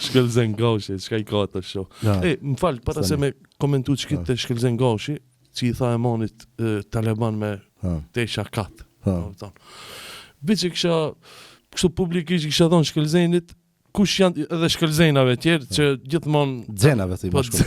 Shkelzen Gashi, çka I ka atë show. Më fal, para se me komentu ç'kit të Shkelzen Gashi, që I tha Emanit Taliban me tesha kat. Biçi kështu publikisht kisha thonë Shkelzenit, kush janë edhe shkelzenave tjerë që gjithmonë xenave thoj bashkë.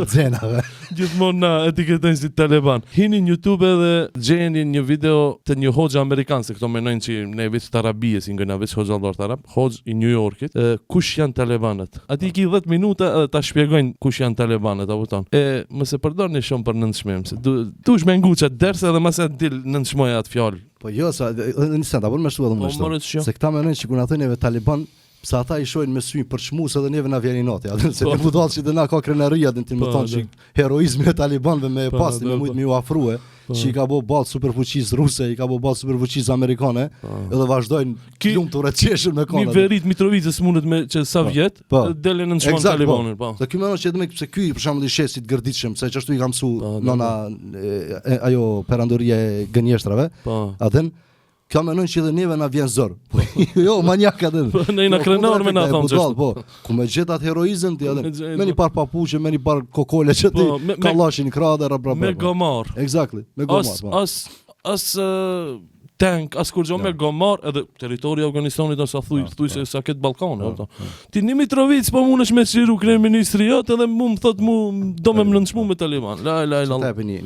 Xenave. Gjithmonë na etiketojnë si Taliban. Hini në YouTube edhe gjeni një video të një hoxha amerikan, se këto menojnë që ne veç të Arabie, si nga veç hoxhallar të Arab, hoxh I New Yorkit, kush janë Talibanët. Ati ki 10 minuta edhe ta shpjegojnë kush janë Talibanët, apo ton. Mos e përdorni shumë për nënçmim, se dush me nguça derse edhe mos e dil nënçmoj atë fjalë. Po jo, sa nisën ta bën më shtuar domun. Se këta menojnë që kur na thonë neve Taliban sa ata I shojnë me sy për çmus edhe neve na vjen I natë. Ja, se deputatët që na ka krenaria din të më thonë që heroizmi I talibanëve me pasti me shumë më u afrue, që I ka bë ballë superfuqisë ruse, I ka bë ballë superfuqisë amerikane, edhe vazhdojnë lumtur të qeshur me kanë. Niverit Mitrovicës mundet me që sa vjet, delen në çmon talibanin, po. Se ky më që edhe pse ky për shembull I shesit gërditshëm, se çashtu I ka mësuar nona ajo perandoria e gënjeshtrave, atë ka menojnë që edhe neve na vjen zor. Jo, maniak atë. Ne na krenar me na thonë. Po, ku me gjet atë heroizëm ti atë. Me një par papuçe, me një par kokole që ti kallashin krada rap. Me gomar. Exactly, me gomar. As tank, as kur me gomar edhe territori I Afganistanit ose thuj se sa ket Ballkani, Ti në Mitrovic po mundesh me shiru kryeministri jot edhe më thot do me nënçmu me Taliban. La Ta një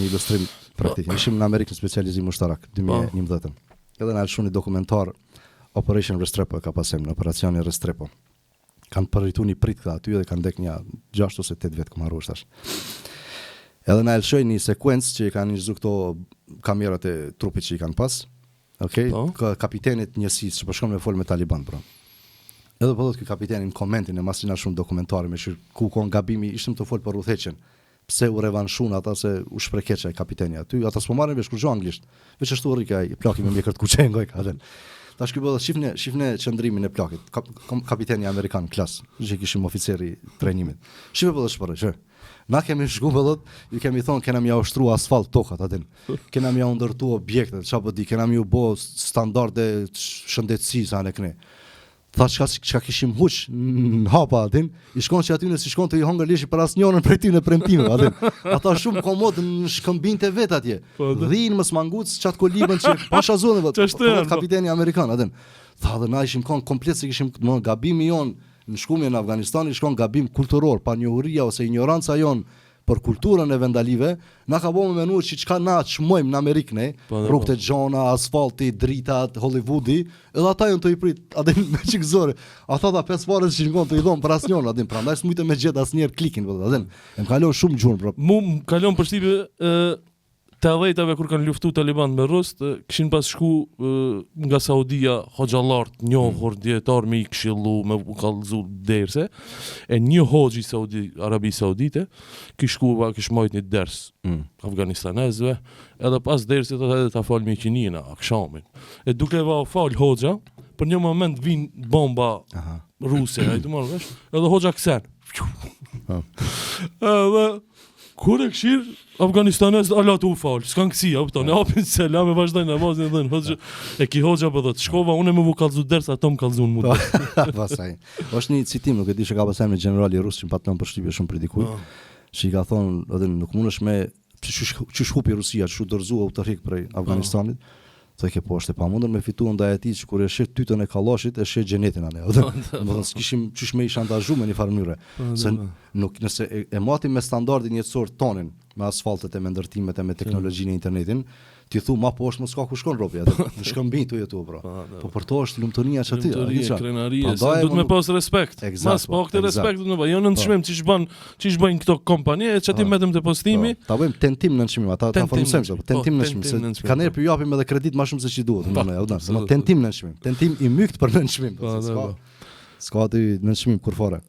ilustrim praktik. Ishim në Amerikën specializim ushtarak 2011. Edhe na shuni dokumentar Operation Restrepo ka pasem në operacioni Restrepo. Kanë përritu një prit këta aty dhe kanë dek një 6 ose 8 vjet këma rushtash. Edhe na lëshoj një sekuencë që I kanë njëzu këto kamerat e trupit që I kanë pas. Okay? Kapitenit njësisë që përshkon me fol me Taliban, bro. Edhe po thot ky kapiteni në komentin e masina shumë dokumentare me ku kon gabimi, ishim të fol për udhëheqjen. Pse u revanshun ata se u shprekeçaj kapiteni aty, ata s'po marrin vesh kur jo anglisht. Veç ashtu rrika ai plaki me mjekër të kuçengoj ka thënë. Tash ky bëhet shifne çndrimin e plakit. Kapiteni amerikan klas, që kishim oficeri trajnimit. Shifë po shporë, që. Na kemi shkumbëllot, ju kemi thonë kena mja ushtru asfalt tokat atin. Kena mja ndërtu objektet, çapo di, kena mja bo standarde shëndetësisë anë këne. Tha çka kishim huq në hapa atin, I shkon që aty nësi shkon të I hongër leshi për asnjërin prej ty në premtime atin. Ata shumë komod në shkëmbinte vet atje. Dhinë mos manguc çat kolibën që pashazon kapiteni amerikan atin. Tha dhe na ishim kon komplet se kishim gabimi jon në shkumjen në Afganistan, shkon gabim kulturor, pa njohuria ose ignoranca jon për kulturën e vendalive, na ka bëmë menuar që çka na çmojmë në Amerikë ne, rrugët e gjona, asfalti, dritat, Hollywoodi, edhe ata janë të I prit, atë me çikzore. Ata ta 5 farë që shkon të I dhon për asnjërin, atë prandaj s'mujtë me gjet asnjëherë klikin, atë. Më kalon shumë gjurmë, bro. Mu kalon përshtypje të dhejtave kur kanë luftu Taliban me Rus, kishin pas shku nga Saudia hoxhallar të njohur dietar me I këshillu me u kallëzu derse. E një hoxh I Arabi Saudite kish mojt një ders afganistanezëve, edhe pas dersit edhe ta fal me qinina akshamin. E duke fal hoxha, për një moment vin bomba ruse, ai të marrë vesh, edhe hoxha kthen. Edhe kur e këshir Afganistanez Allah të u fal, s'kan kësi, ne hapin selam e vazhdojnë namazin dhe në e ki hoxha për dhëtë, shkova, unë me mu kalzu dersa, ato më kalzu në mu dersa. Pasaj, është një citim, nuk e di që ka pasaj me generali rusë që më patlon për shtypje shumë për dikuj, që I ka thonë, edhe nuk mundesh me, që shhupi Rusia, që shu dërzua u të rikë prej Afganistanit, të ke po është e pamundur me fitu ndaj atij që kur e sheh tytën e kallashit e sheh gjenetin anë. Domethënë s'kishim çish me I shantazhu me një farë mënyre. Se nuk nëse e matim me standardin jetësor tonin, me asfaltet e me ndërtimet e me teknologjinë e internetin, ti thu ma poshtë mos ka ku shkon robi atë. Në shkëmbin tu jetu, bro. Po për to është lumturia çati, krenaria, duhet me pas respekt. Mas po këtë respekt do të bëj. Jo në çmim çish bën këto kompanie, çati vetëm te postimi. Ta bëjmë tentim në çmim, ata ta formojmë, tentim në çmim. Se kanë për ju japim edhe kredit më shumë se ç'i duhet, domethënë. Tentim në çmim. Tentim I mykt për në çmim. S'ka ti në çmim kur fare.